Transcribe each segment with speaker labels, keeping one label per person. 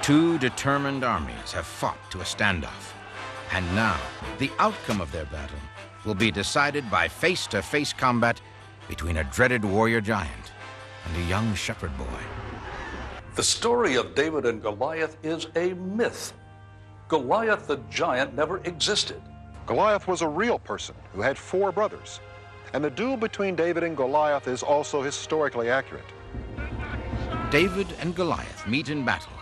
Speaker 1: Two determined armies have fought to a standoff. And now, the outcome of their battle will be decided by face-to-face combat between a dreaded warrior giant and a young shepherd boy.
Speaker 2: The story of David and Goliath is a myth. Goliath the giant never existed.
Speaker 3: Goliath was a real person who had 4 brothers. And the duel between David and Goliath is also historically accurate.
Speaker 1: David and Goliath meet in battle,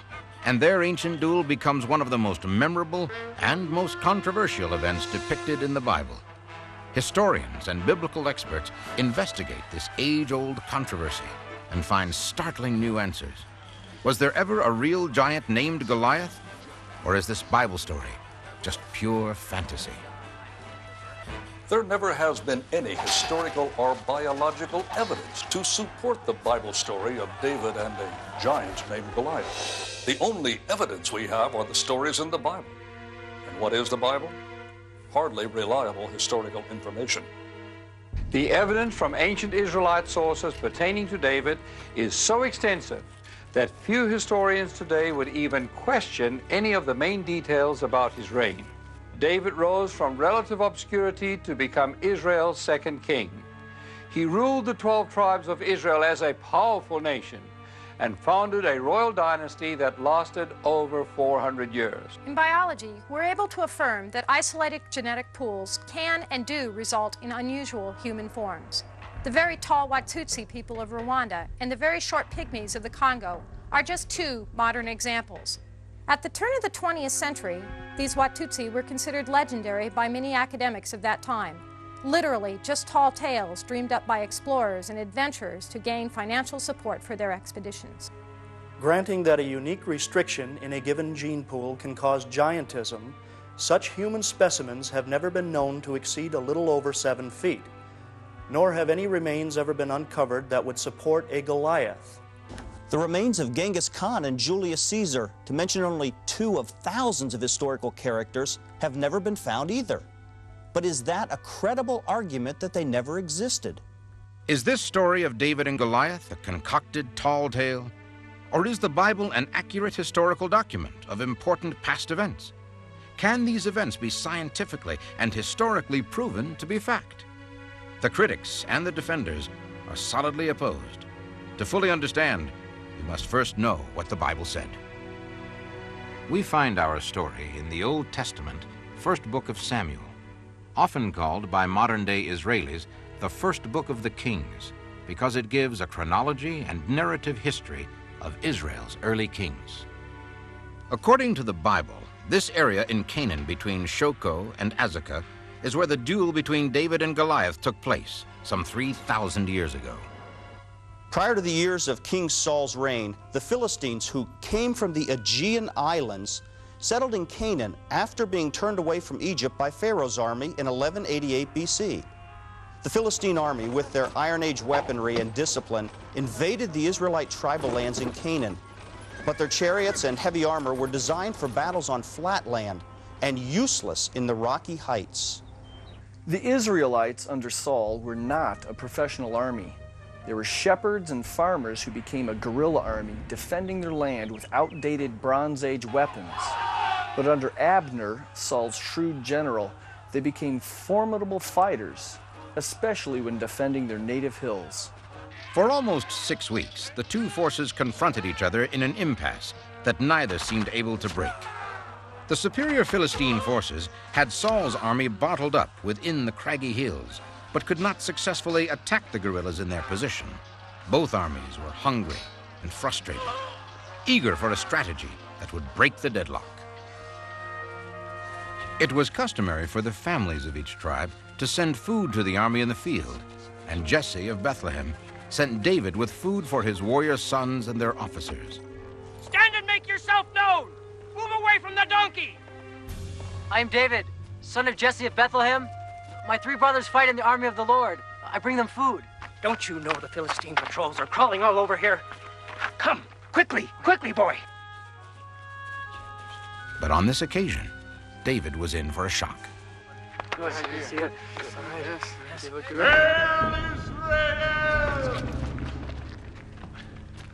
Speaker 1: and their ancient duel becomes one of the most memorable and most controversial events depicted in the Bible. Historians and biblical experts investigate this age-old controversy and find startling new answers. Was there ever a real giant named Goliath? Or is this Bible story just pure fantasy?
Speaker 2: There never has been any historical or biological evidence to support the Bible story of David and a giant named Goliath. The only evidence we have are the stories in the Bible. And what is the Bible? Hardly reliable historical information.
Speaker 4: The evidence from ancient Israelite sources pertaining to David is so extensive that few historians today would even question any of the main details about his reign. David rose from relative obscurity to become Israel's second king. He ruled the 12 tribes of Israel as a powerful nation and founded a royal dynasty that lasted over 400 years.
Speaker 5: In biology, we're able to affirm that isolated genetic pools can and do result in unusual human forms. The very tall Watutsi people of Rwanda and the very short pygmies of the Congo are just 2 modern examples. At the turn of the 20th century, these Watutsi were considered legendary by many academics of that time. Literally, just tall tales dreamed up by explorers and adventurers to gain financial support for their expeditions.
Speaker 6: Granting that a unique restriction in a given gene pool can cause giantism, such human specimens have never been known to exceed a little over 7 feet, nor have any remains ever been uncovered that would support a Goliath.
Speaker 7: The remains of Genghis Khan and Julius Caesar, to mention only 2 of thousands of historical characters, have never been found either. But is that a credible argument that they never existed?
Speaker 1: Is this story of David and Goliath a concocted tall tale? Or is the Bible an accurate historical document of important past events? Can these events be scientifically and historically proven to be fact? The critics and the defenders are solidly opposed. To fully understand, we must first know what the Bible said. We find our story in the Old Testament, first book of Samuel, often called by modern-day Israelis the first book of the Kings, because it gives a chronology and narrative history of Israel's early kings. According to the Bible, this area in Canaan between Shoko and Azekah is where the duel between David and Goliath took place some 3,000 years ago.
Speaker 7: Prior to the years of King Saul's reign, the Philistines, who came from the Aegean Islands, settled in Canaan after being turned away from Egypt by Pharaoh's army in 1188 BC. The Philistine army, with their Iron Age weaponry and discipline, invaded the Israelite tribal lands in Canaan. But their chariots and heavy armor were designed for battles on flat land and useless in the rocky heights.
Speaker 8: The Israelites under Saul were not a professional army. They were shepherds and farmers who became a guerrilla army defending their land with outdated Bronze Age weapons. But under Abner, Saul's shrewd general, they became formidable fighters, especially when defending their native hills.
Speaker 1: For almost 6 weeks, the two forces confronted each other in an impasse that neither seemed able to break. The superior Philistine forces had Saul's army bottled up within the craggy hills, but could not successfully attack the guerrillas in their position. Both armies were hungry and frustrated, eager for a strategy that would break the deadlock. It was customary for the families of each tribe to send food to the army in the field, and Jesse of Bethlehem sent David with food for his warrior sons and their officers.
Speaker 9: Stand and make yourself known! Move away from the donkey!
Speaker 10: I am David, son of Jesse of Bethlehem. My 3 brothers fight in the army of the Lord. I bring them food.
Speaker 9: Don't you know the Philistine patrols are crawling all over here? Come, quickly, quickly, boy!
Speaker 1: But on this occasion, David was in for a shock.
Speaker 9: Hail Israel!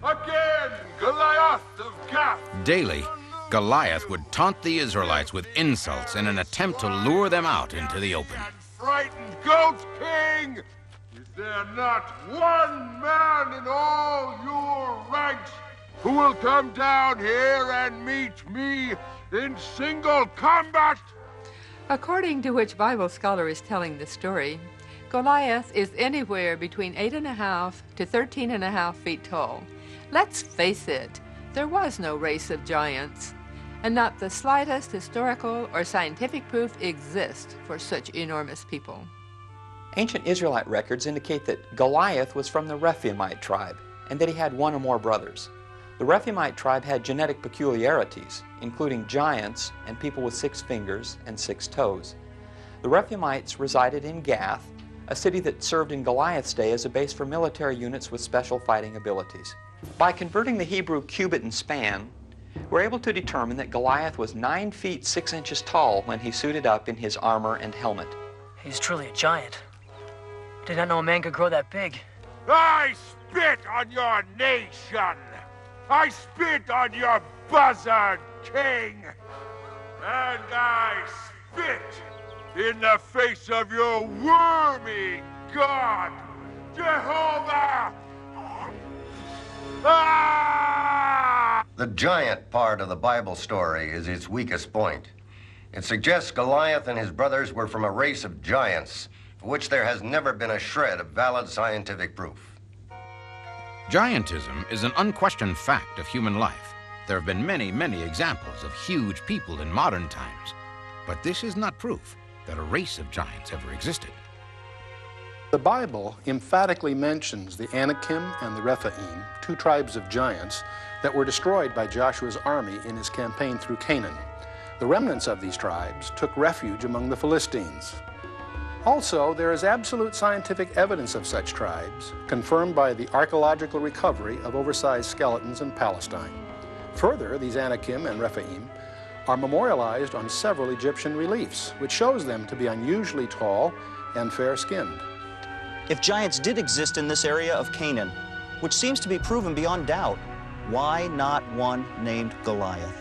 Speaker 11: Again, Goliath of Gath!
Speaker 1: Daily, Goliath would taunt the Israelites with insults in an attempt to lure them out into the open.
Speaker 11: Frightened goat king! Is there not one man in all your ranks who will come down here and meet me in single combat?
Speaker 12: According to which Bible scholar is telling the story, Goliath is anywhere between 8.5 to 13.5 feet tall. Let's face it, there was no race of giants, and not the slightest historical or scientific proof exists for such enormous people.
Speaker 13: Ancient Israelite records indicate that Goliath was from the Rephaimite tribe and that he had one or more brothers. The Rephaimite tribe had genetic peculiarities, including giants and people with 6 fingers and 6 toes. The Rephaimites resided in Gath, a city that served in Goliath's day as a base for military units with special fighting abilities. By converting the Hebrew cubit and span, we're able to determine that Goliath was 9 feet 6 inches tall when he suited up in his armor and helmet.
Speaker 10: He's truly a giant. Did not know a man could grow that big.
Speaker 11: I spit on your nation! I spit on your buzzard king! And I spit in the face of your wormy god, Jehovah! Ah!
Speaker 14: The giant part of the Bible story is its weakest point. It suggests Goliath and his brothers were from a race of giants, for which there has never been a shred of valid scientific proof.
Speaker 1: Giantism is an unquestioned fact of human life. There have been many, many examples of huge people in modern times, but this is not proof that a race of giants ever existed.
Speaker 15: The Bible emphatically mentions the Anakim and the Rephaim, 2 tribes of giants that were destroyed by Joshua's army in his campaign through Canaan. The remnants of these tribes took refuge among the Philistines. Also, there is absolute scientific evidence of such tribes, confirmed by the archaeological recovery of oversized skeletons in Palestine. Further, these Anakim and Rephaim are memorialized on several Egyptian reliefs, which shows them to be unusually tall and fair-skinned.
Speaker 7: If giants did exist in this area of Canaan, which seems to be proven beyond doubt, why not one named Goliath?